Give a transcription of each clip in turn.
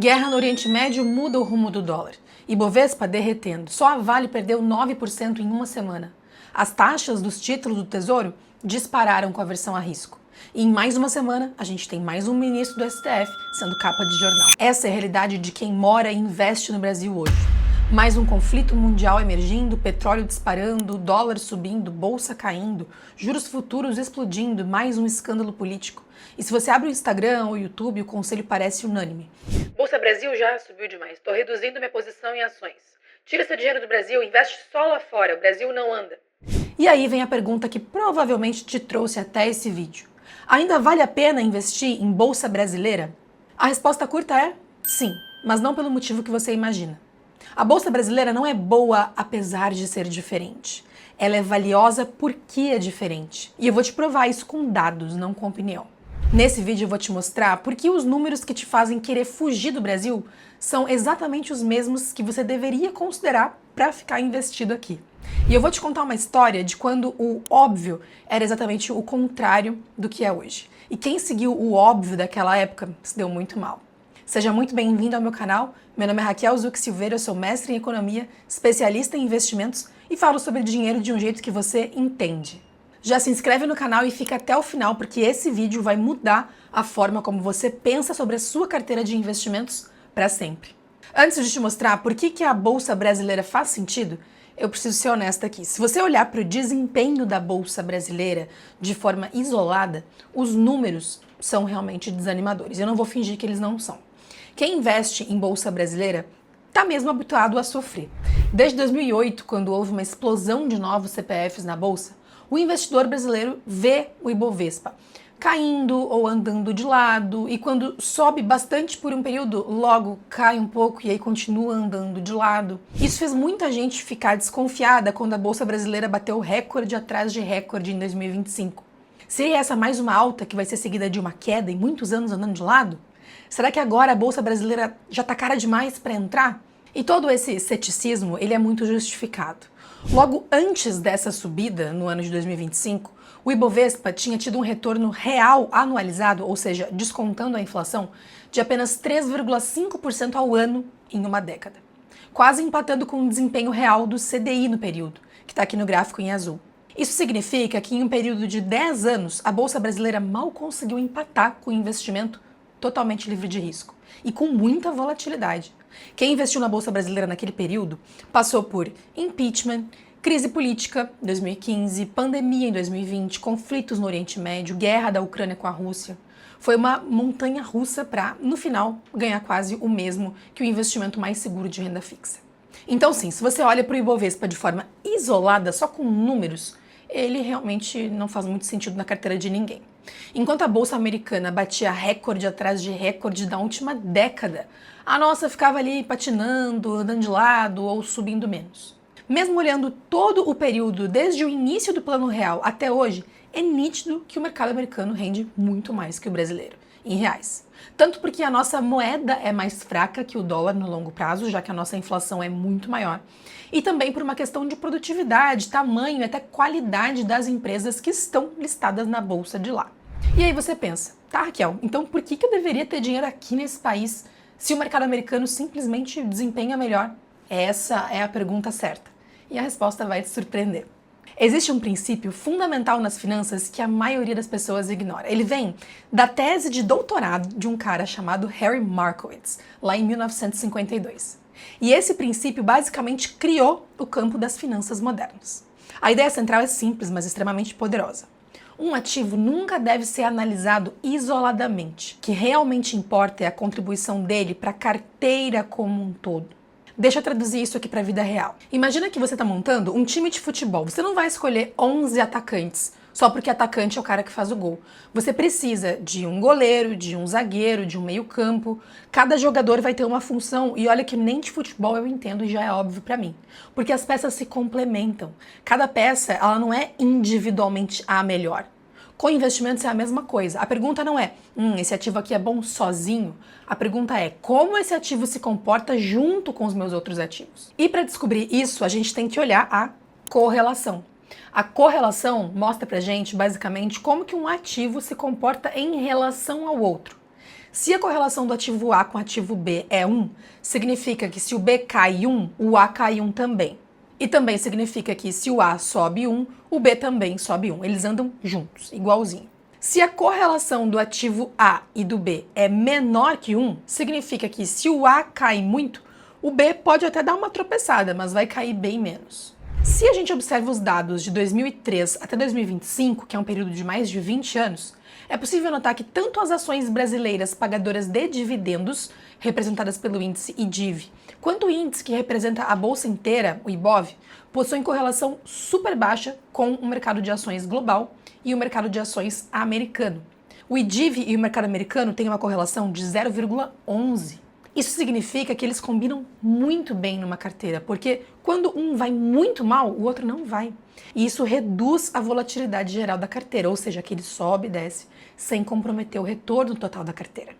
Guerra no Oriente Médio muda o rumo do dólar. Ibovespa derretendo. Só a Vale perdeu 9% em uma semana. As taxas dos títulos do Tesouro dispararam com a aversão a risco. E em mais uma semana, a gente tem mais um ministro do STF sendo capa de jornal. Essa é a realidade de quem mora e investe no Brasil hoje. Mais um conflito mundial emergindo, petróleo disparando, dólar subindo, bolsa caindo, juros futuros explodindo, mais um escândalo político. E se você abre o Instagram ou o YouTube, o conselho parece unânime. Bolsa Brasil já subiu demais, estou reduzindo minha posição em ações. Tira seu dinheiro do Brasil, investe só lá fora, o Brasil não anda. E aí vem a pergunta que provavelmente te trouxe até esse vídeo. Ainda vale a pena investir em Bolsa Brasileira? A resposta curta é sim, mas não pelo motivo que você imagina. A Bolsa Brasileira não é boa apesar de ser diferente. Ela é valiosa porque é diferente. E eu vou te provar isso com dados, não com opinião. Nesse vídeo eu vou te mostrar por que os números que te fazem querer fugir do Brasil são exatamente os mesmos que você deveria considerar para ficar investido aqui. E eu vou te contar uma história de quando o óbvio era exatamente o contrário do que é hoje. E quem seguiu o óbvio daquela época se deu muito mal. Seja muito bem-vindo ao meu canal. Meu nome é Raquel Zuc Silveira, eu sou mestre em economia, especialista em investimentos e falo sobre dinheiro de um jeito que você entende. Já se inscreve no canal e fica até o final, porque esse vídeo vai mudar a forma como você pensa sobre a sua carteira de investimentos para sempre. Antes de te mostrar por que a Bolsa Brasileira faz sentido, eu preciso ser honesta aqui. Se você olhar para o desempenho da Bolsa Brasileira de forma isolada, os números são realmente desanimadores. Eu não vou fingir que eles não são. Quem investe em Bolsa Brasileira está mesmo habituado a sofrer. Desde 2008, quando houve uma explosão de novos CPFs na Bolsa, o investidor brasileiro vê o Ibovespa caindo ou andando de lado, e quando sobe bastante por um período, logo cai um pouco e aí continua andando de lado. Isso fez muita gente ficar desconfiada quando a Bolsa Brasileira bateu recorde atrás de recorde em 2025. Seria essa mais uma alta que vai ser seguida de uma queda e muitos anos andando de lado? Será que agora a Bolsa Brasileira já está cara demais para entrar? E todo esse ceticismo, ele é muito justificado. Logo antes dessa subida, no ano de 2025, o Ibovespa tinha tido um retorno real anualizado, ou seja, descontando a inflação, de apenas 3,5% ao ano em uma década. Quase empatando com o desempenho real do CDI no período, que está aqui no gráfico em azul. Isso significa que em um período de 10 anos, a Bolsa Brasileira mal conseguiu empatar com o investimento totalmente livre de risco e com muita volatilidade. Quem investiu na Bolsa Brasileira naquele período passou por impeachment, crise política em 2015, pandemia em 2020, conflitos no Oriente Médio, guerra da Ucrânia com a Rússia. Foi uma montanha russa para, no final, ganhar quase o mesmo que o investimento mais seguro de renda fixa. Então sim, se você olha para o Ibovespa de forma isolada, só com números, ele realmente não faz muito sentido na carteira de ninguém. Enquanto a Bolsa Americana batia recorde atrás de recorde da última década, a nossa ficava ali patinando, andando de lado ou subindo menos. Mesmo olhando todo o período, desde o início do Plano Real até hoje, é nítido que o mercado americano rende muito mais que o brasileiro, em reais. Tanto porque a nossa moeda é mais fraca que o dólar no longo prazo, já que a nossa inflação é muito maior, e também por uma questão de produtividade, tamanho e até qualidade das empresas que estão listadas na bolsa de lá. E aí você pensa, tá, Raquel, então por que eu deveria ter dinheiro aqui nesse país se o mercado americano simplesmente desempenha melhor? Essa é a pergunta certa. E a resposta vai te surpreender. Existe um princípio fundamental nas finanças que a maioria das pessoas ignora. Ele vem da tese de doutorado de um cara chamado Harry Markowitz, lá em 1952. E esse princípio basicamente criou o campo das finanças modernas. A ideia central é simples, mas extremamente poderosa. Um ativo nunca deve ser analisado isoladamente. O que realmente importa é a contribuição dele para a carteira como um todo. Deixa eu traduzir isso aqui para a vida real. Imagina que você está montando um time de futebol. Você não vai escolher 11 atacantes só porque atacante é o cara que faz o gol. Você precisa de um goleiro, de um zagueiro, de um meio-campo. Cada jogador vai ter uma função e olha que nem de futebol eu entendo e já é óbvio para mim. Porque as peças se complementam. Cada peça, ela não é individualmente a melhor. Com investimentos é a mesma coisa. A pergunta não é, esse ativo aqui é bom sozinho. A pergunta é, como esse ativo se comporta junto com os meus outros ativos? E para descobrir isso, a gente tem que olhar a correlação. A correlação mostra pra gente, basicamente, como que um ativo se comporta em relação ao outro. Se a correlação do ativo A com o ativo B é 1, significa que se o B cai 1, o A cai 1 também. E também significa que se o A sobe 1, o B também sobe 1. Eles andam juntos, igualzinho. Se a correlação do ativo A e do B é menor que 1, significa que se o A cai muito, o B pode até dar uma tropeçada, mas vai cair bem menos. Se a gente observa os dados de 2003 até 2025, que é um período de mais de 20 anos, é possível notar que tanto as ações brasileiras pagadoras de dividendos, representadas pelo índice IDIV, quanto o índice que representa a bolsa inteira, o IBOV, possuem correlação super baixa com o mercado de ações global e o mercado de ações americano. O IDIV e o mercado americano têm uma correlação de 0,11. Isso significa que eles combinam muito bem numa carteira, porque quando um vai muito mal, o outro não vai. E isso reduz a volatilidade geral da carteira, ou seja, que ele sobe e desce sem comprometer o retorno total da carteira.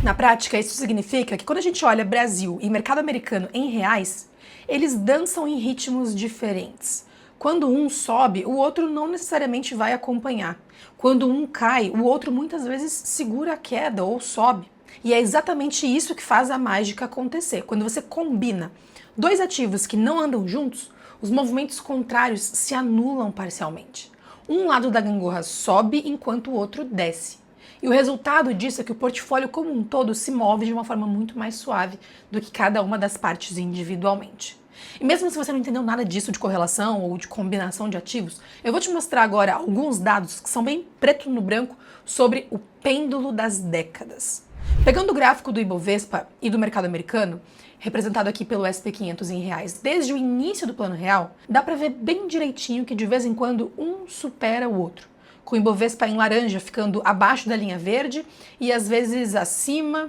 Na prática, isso significa que quando a gente olha Brasil e mercado americano em reais, eles dançam em ritmos diferentes. Quando um sobe, o outro não necessariamente vai acompanhar. Quando um cai, o outro muitas vezes segura a queda ou sobe. E é exatamente isso que faz a mágica acontecer. Quando você combina dois ativos que não andam juntos, os movimentos contrários se anulam parcialmente. Um lado da gangorra sobe enquanto o outro desce. E o resultado disso é que o portfólio como um todo se move de uma forma muito mais suave do que cada uma das partes individualmente. E mesmo se você não entendeu nada disso de correlação ou de combinação de ativos, eu vou te mostrar agora alguns dados que são bem preto no branco sobre o pêndulo das décadas. Pegando o gráfico do Ibovespa e do mercado americano, representado aqui pelo SP500 em reais, desde o início do plano real, dá para ver bem direitinho que de vez em quando um supera o outro, com o Ibovespa em laranja ficando abaixo da linha verde e às vezes acima.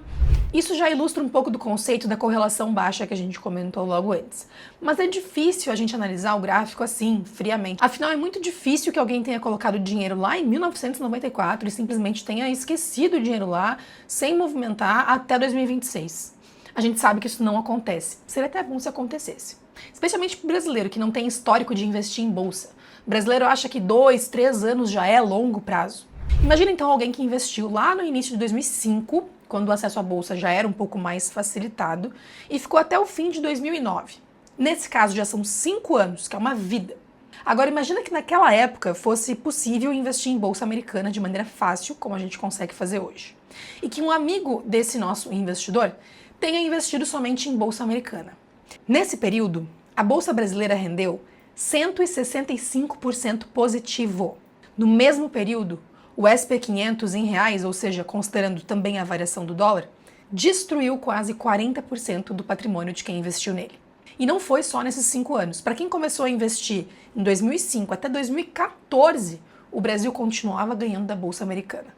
Isso já ilustra um pouco do conceito da correlação baixa que a gente comentou logo antes. Mas é difícil a gente analisar o gráfico assim, friamente. Afinal, é muito difícil que alguém tenha colocado dinheiro lá em 1994 e simplesmente tenha esquecido o dinheiro lá sem movimentar até 2026. A gente sabe que isso não acontece. Seria até bom se acontecesse. Especialmente para o brasileiro que não tem histórico de investir em bolsa. O brasileiro acha que 2, 3 anos já é longo prazo. Imagina então alguém que investiu lá no início de 2005, quando o acesso à bolsa já era um pouco mais facilitado, e ficou até o fim de 2009. Nesse caso já são 5 anos, que é uma vida. Agora imagina que naquela época fosse possível investir em bolsa americana de maneira fácil, como a gente consegue fazer hoje. E que um amigo desse nosso investidor tenha investido somente em bolsa americana. Nesse período, a bolsa brasileira rendeu 165% positivo. No mesmo período, o SP500 em reais, ou seja, considerando também a variação do dólar, destruiu quase 40% do patrimônio de quem investiu nele. E não foi só nesses 5 anos. Para quem começou a investir em 2005 até 2014, o Brasil continuava ganhando da bolsa americana.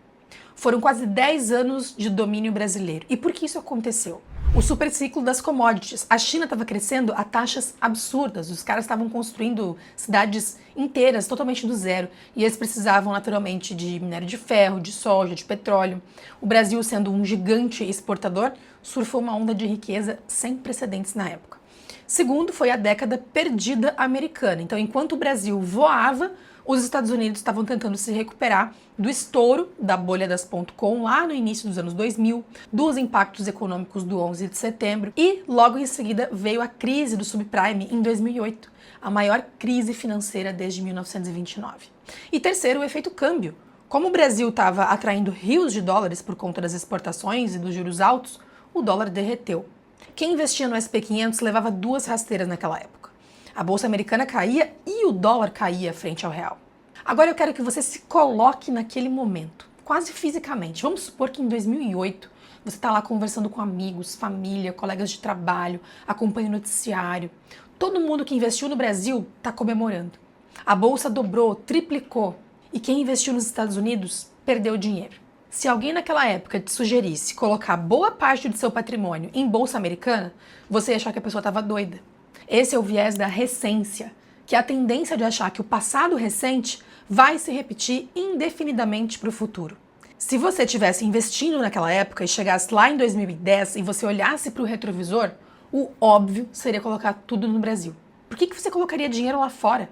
Foram quase 10 anos de domínio brasileiro. E por que isso aconteceu? O superciclo das commodities. A China estava crescendo a taxas absurdas. Os caras estavam construindo cidades inteiras, totalmente do zero. E eles precisavam, naturalmente, de minério de ferro, de soja, de petróleo. O Brasil, sendo um gigante exportador, surfou uma onda de riqueza sem precedentes na época. Segundo, foi a década perdida americana. Então, enquanto o Brasil voava, os Estados Unidos estavam tentando se recuperar do estouro da bolha das .com lá no início dos anos 2000, dos impactos econômicos do 11 de setembro e logo em seguida veio a crise do subprime em 2008, a maior crise financeira desde 1929. E terceiro, o efeito câmbio. Como o Brasil estava atraindo rios de dólares por conta das exportações e dos juros altos, o dólar derreteu. Quem investia no SP500 levava 2 rasteiras naquela época. A bolsa americana caía e o dólar caía frente ao real. Agora eu quero que você se coloque naquele momento, quase fisicamente. Vamos supor que em 2008 você está lá conversando com amigos, família, colegas de trabalho, acompanha o noticiário. Todo mundo que investiu no Brasil está comemorando. A bolsa dobrou, triplicou. E quem investiu nos Estados Unidos perdeu dinheiro. Se alguém naquela época te sugerisse colocar boa parte do seu patrimônio em bolsa americana, você ia achar que a pessoa estava doida. Esse é o viés da recência, que é a tendência de achar que o passado recente vai se repetir indefinidamente para o futuro. Se você estivesse investindo naquela época e chegasse lá em 2010 e você olhasse para o retrovisor, o óbvio seria colocar tudo no Brasil. Por que você colocaria dinheiro lá fora?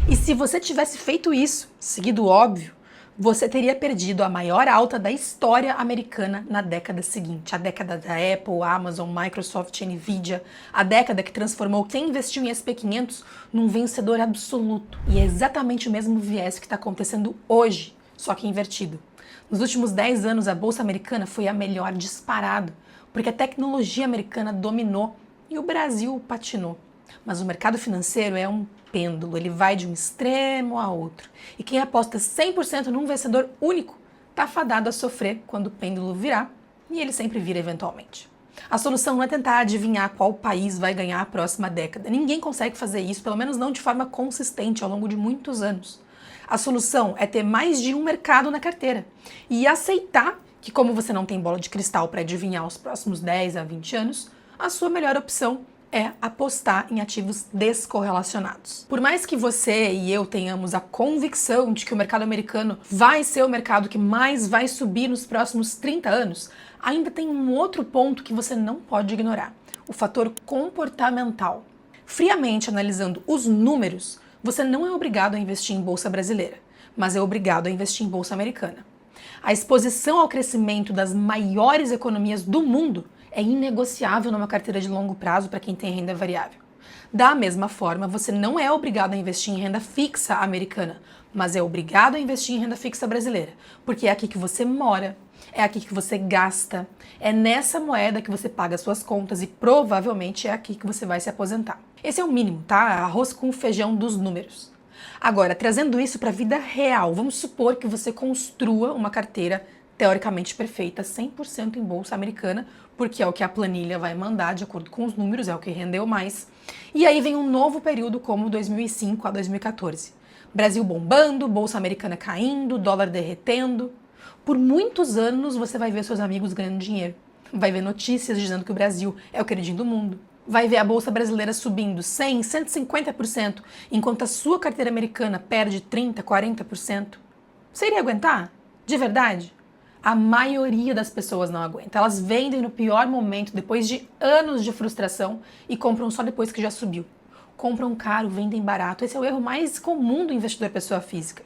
E se você tivesse feito isso, seguido o óbvio, você teria perdido a maior alta da história americana na década seguinte. A década da Apple, Amazon, Microsoft, Nvidia. A década que transformou quem investiu em SP500 num vencedor absoluto. E é exatamente o mesmo viés que está acontecendo hoje, só que invertido. Nos últimos 10 anos, a Bolsa Americana foi a melhor disparado, porque a tecnologia americana dominou e o Brasil patinou. Mas o mercado financeiro é um pêndulo, ele vai de um extremo a outro. E quem aposta 100% num vencedor único está fadado a sofrer quando o pêndulo virar, e ele sempre vira eventualmente. A solução não é tentar adivinhar qual país vai ganhar a próxima década. Ninguém consegue fazer isso, pelo menos não de forma consistente ao longo de muitos anos. A solução é ter mais de um mercado na carteira e aceitar que, como você não tem bola de cristal para adivinhar os próximos 10 a 20 anos, a sua melhor opção é apostar em ativos descorrelacionados. Por mais que você e eu tenhamos a convicção de que o mercado americano vai ser o mercado que mais vai subir nos próximos 30 anos, ainda tem um outro ponto que você não pode ignorar: o fator comportamental. Friamente analisando os números, você não é obrigado a investir em bolsa brasileira, mas é obrigado a investir em bolsa americana. A exposição ao crescimento das maiores economias do mundo é inegociável numa carteira de longo prazo para quem tem renda variável. Da mesma forma, você não é obrigado a investir em renda fixa americana, mas é obrigado a investir em renda fixa brasileira, porque é aqui que você mora, é aqui que você gasta, é nessa moeda que você paga suas contas e provavelmente é aqui que você vai se aposentar. Esse é o mínimo, tá? Arroz com feijão dos números. Agora, trazendo isso para a vida real, vamos supor que você construa uma carteira teoricamente perfeita, 100% em bolsa americana, porque é o que a planilha vai mandar, de acordo com os números, é o que rendeu mais. E aí vem um novo período como 2005 a 2014. Brasil bombando, bolsa americana caindo, dólar derretendo. Por muitos anos você vai ver seus amigos ganhando dinheiro. Vai ver notícias dizendo que o Brasil é o queridinho do mundo. Vai ver a bolsa brasileira subindo 100, 150%, enquanto a sua carteira americana perde 30, 40%. Você iria aguentar? De verdade? A maioria das pessoas não aguenta. Elas vendem no pior momento, depois de anos de frustração, e compram só depois que já subiu. Compram caro, vendem barato. Esse é o erro mais comum do investidor pessoa física.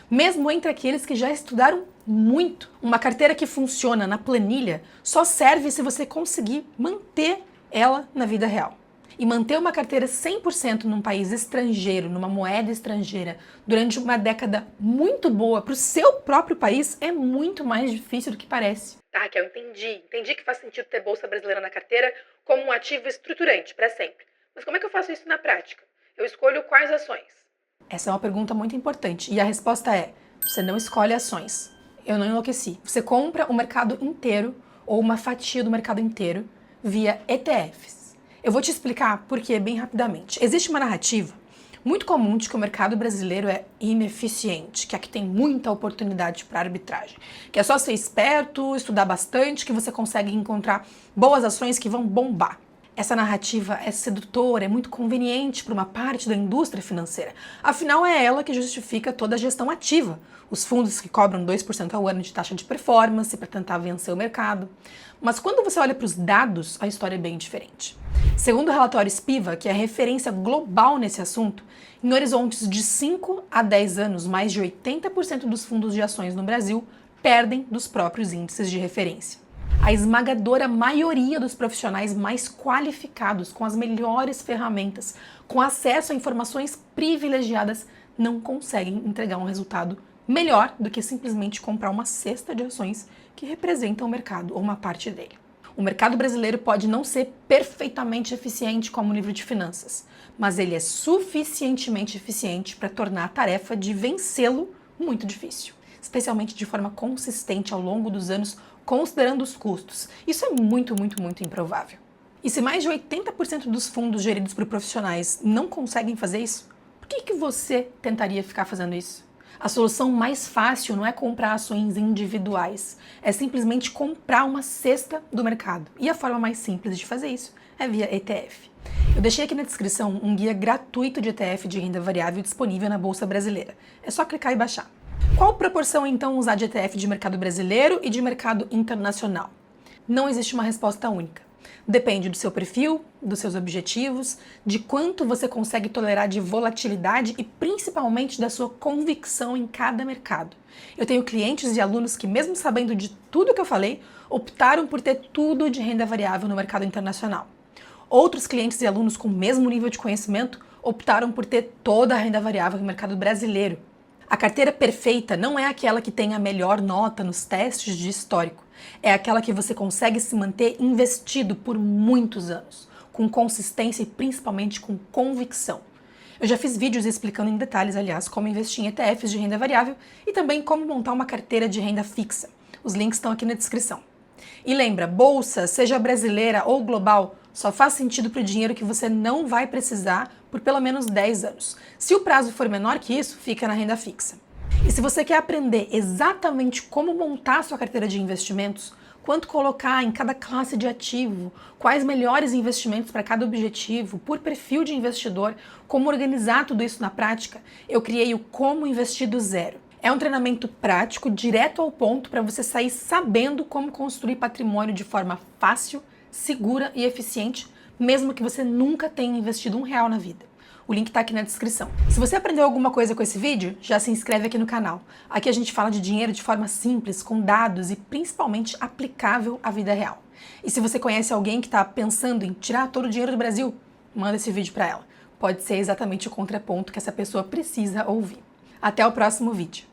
Mesmo entre aqueles que já estudaram muito. Uma carteira que funciona na planilha só serve se você conseguir manter ela na vida real. E manter uma carteira 100% num país estrangeiro, numa moeda estrangeira, durante uma década muito boa para o seu próprio país é muito mais difícil do que parece. Tá, Raquel, entendi que faz sentido ter bolsa brasileira na carteira como um ativo estruturante para sempre. Mas como é que eu faço isso na prática? Eu escolho quais ações? Essa é uma pergunta muito importante e a resposta é: você não escolhe ações. Eu não enlouqueci. Você compra o mercado inteiro ou uma fatia do mercado inteiro via ETFs. Eu vou te explicar por quê bem rapidamente. Existe uma narrativa muito comum de que o mercado brasileiro é ineficiente, que aqui tem muita oportunidade para arbitragem, que é só ser esperto, estudar bastante, que você consegue encontrar boas ações que vão bombar. Essa narrativa é sedutora, é muito conveniente para uma parte da indústria financeira. Afinal, é ela que justifica toda a gestão ativa. Os fundos que cobram 2% ao ano de taxa de performance para tentar vencer o mercado. Mas quando você olha para os dados, a história é bem diferente. Segundo o relatório Spiva, que é a referência global nesse assunto, em horizontes de 5 a 10 anos, mais de 80% dos fundos de ações no Brasil perdem dos próprios índices de referência. A esmagadora maioria dos profissionais mais qualificados, com as melhores ferramentas, com acesso a informações privilegiadas, não conseguem entregar um resultado melhor do que simplesmente comprar uma cesta de ações que representam o mercado ou uma parte dele. O mercado brasileiro pode não ser perfeitamente eficiente como livro de finanças, mas ele é suficientemente eficiente para tornar a tarefa de vencê-lo muito difícil, especialmente de forma consistente ao longo dos anos, considerando os custos. Isso é muito improvável. E se mais de 80% dos fundos geridos por profissionais não conseguem fazer isso, por que você tentaria ficar fazendo isso? A solução mais fácil não é comprar ações individuais, é simplesmente comprar uma cesta do mercado. E a forma mais simples de fazer isso é via ETF. Eu deixei aqui na descrição um guia gratuito de ETF de renda variável disponível na Bolsa Brasileira. É só clicar e baixar. Qual proporção então usar de ETF de mercado brasileiro e de mercado internacional? Não existe uma resposta única. Depende do seu perfil, dos seus objetivos, de quanto você consegue tolerar de volatilidade e principalmente da sua convicção em cada mercado. Eu tenho clientes e alunos que, mesmo sabendo de tudo que eu falei, optaram por ter tudo de renda variável no mercado internacional. Outros clientes e alunos com o mesmo nível de conhecimento optaram por ter toda a renda variável no mercado brasileiro. A carteira perfeita não é aquela que tem a melhor nota nos testes de histórico. É aquela que você consegue se manter investido por muitos anos, com consistência e principalmente com convicção. Eu já fiz vídeos explicando em detalhes, aliás, como investir em ETFs de renda variável e também como montar uma carteira de renda fixa. Os links estão aqui na descrição. E lembra, bolsa, seja brasileira ou global, só faz sentido para o dinheiro que você não vai precisar por pelo menos 10 anos. Se o prazo for menor que isso, fica na renda fixa. E se você quer aprender exatamente como montar sua carteira de investimentos, quanto colocar em cada classe de ativo, quais melhores investimentos para cada objetivo, por perfil de investidor, como organizar tudo isso na prática, eu criei o Como Investir do Zero. É um treinamento prático, direto ao ponto, para você sair sabendo como construir patrimônio de forma fácil, segura e eficiente, mesmo que você nunca tenha investido R$1 na vida. O link está aqui na descrição. Se você aprendeu alguma coisa com esse vídeo, já se inscreve aqui no canal. Aqui a gente fala de dinheiro de forma simples, com dados e principalmente aplicável à vida real. E se você conhece alguém que está pensando em tirar todo o dinheiro do Brasil, manda esse vídeo para ela. Pode ser exatamente o contraponto que essa pessoa precisa ouvir. Até o próximo vídeo.